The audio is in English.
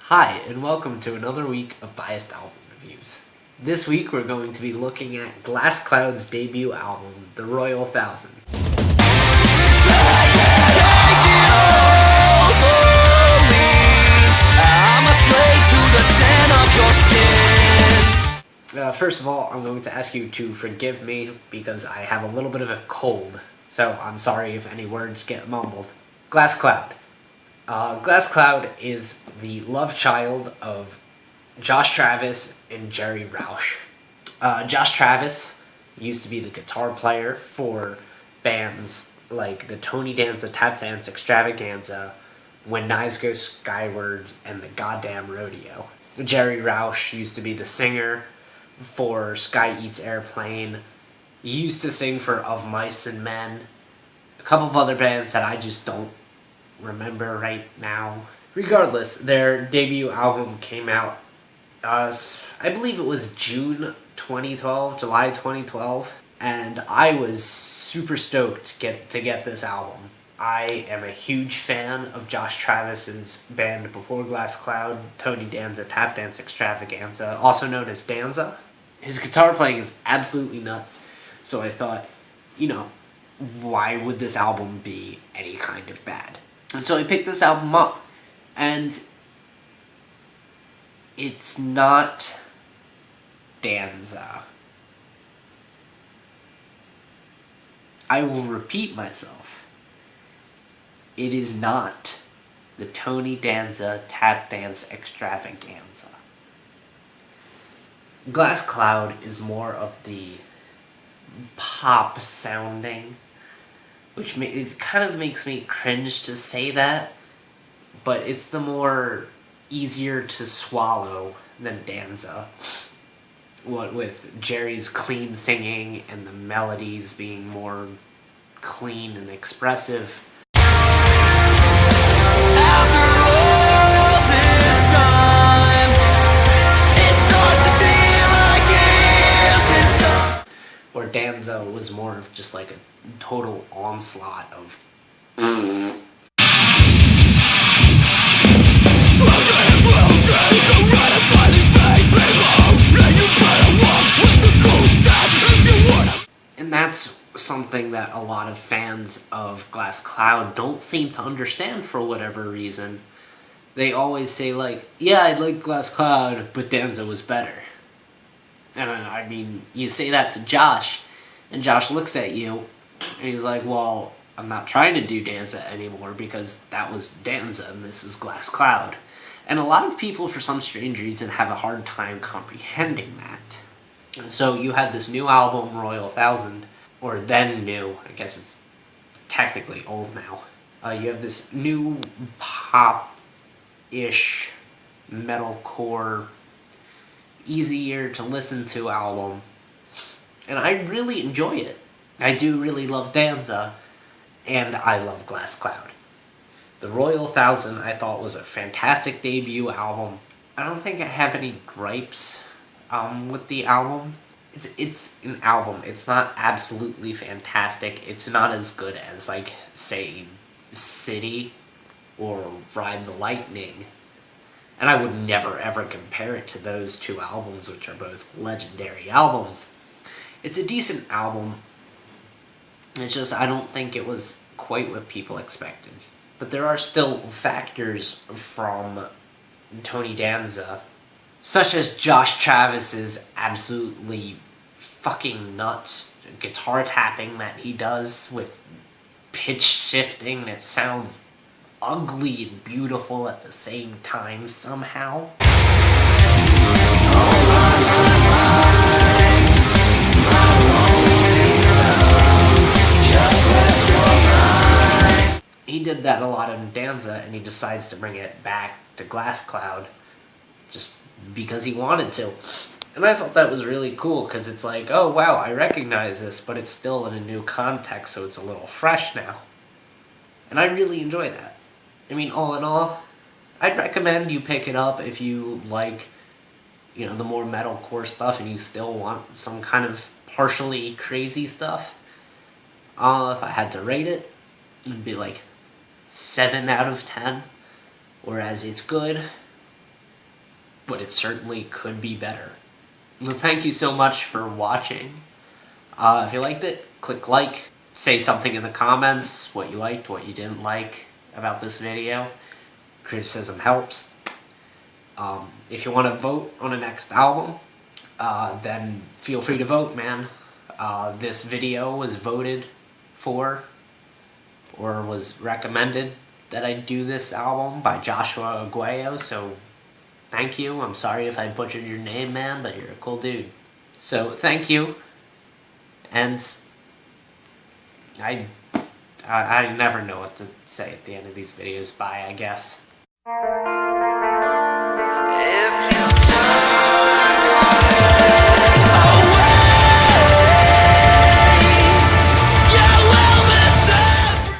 Hi, and welcome to another week of Biased Album Reviews. This week we're going to be looking at Glasscloud's debut album, The Royal Thousand. First of all, I'm going to ask you to forgive me because I have a little bit of a cold, so I'm sorry if any words get mumbled. Glasscloud. Glasscloud is the love child of Josh Travis and Jerry Roush. Josh Travis used to be the guitar player for bands like the Tony Danza Tap Dance Extravaganza, When Knives Go Skyward, and the Goddamn Rodeo. Jerry Roush used to be the singer for Sky Eats Airplane. He used to sing for Of Mice and Men. A couple of other bands that I just don't remember right now. Regardless, their debut album came out, I believe it was July 2012, and I was super stoked to get this album. I am a huge fan of Josh Travis's band before Glasscloud, Tony Danza Tap Dance Extravaganza, also known as Danza. His guitar playing is absolutely nuts, so I thought, why would this album be any kind of bad? And so I picked this album up, and it's not Danza. I will repeat myself. It is not the Tony Danza Tap Dance Extravaganza. Glasscloud is more of the pop sounding, which it kind of makes me cringe to say that, but it's the more easier to swallow than Danza. What with Jerry's clean singing and the melodies being more clean and expressive. Where Danza was more of just like a total onslaught of and that's something that a lot of fans of Glasscloud don't seem to understand for whatever reason. They always say yeah, I like Glasscloud, but Danza was better. And I mean, you say that to Josh, and Josh looks at you, and he's like, well, I'm not trying to do Danza anymore because that was Danza and this is Glasscloud. And a lot of people, for some strange reason, have a hard time comprehending that. And so you have this new album, Royal Thousand, or then new, I guess it's technically old now. You have this new pop-ish, metalcore, easier to listen to album, and I really enjoy it. I do really love Danza, and I love Glasscloud. The Royal Thousand I thought was a fantastic debut album. I don't think I have any gripes with the album. It's an album. It's not absolutely fantastic. It's not as good as, say, City or Ride the Lightning. And I would never ever compare it to those two albums, which are both legendary albums. It's a decent album. It's just, I don't think it was quite what people expected. But there are still factors from Tony Danza, such as Josh Travis's absolutely fucking nuts guitar tapping that he does with pitch shifting that sounds ugly and beautiful at the same time somehow. He did that a lot in Danza, and he decides to bring it back to Glasscloud just because he wanted to. And I thought that was really cool, because it's like, oh wow, I recognize this, but it's still in a new context, so it's a little fresh now. And I really enjoy that. I mean, all in all, I'd recommend you pick it up if you like, the more metalcore stuff and you still want some kind of partially crazy stuff. If I had to rate it, it'd be 7 out of 10. Whereas it's good, but it certainly could be better. Well, thank you so much for watching. If you liked it, click like, say something in the comments, what you liked, what you didn't like about this video. Criticism helps. If you want to vote on the next album, then feel free to vote, man. This video was voted for, or was recommended that I do this album by Joshua Aguayo, so thank you. I'm sorry if I butchered your name, man, but you're a cool dude. So thank you, and I never know what to say at the end of these videos. Bye, I guess. If you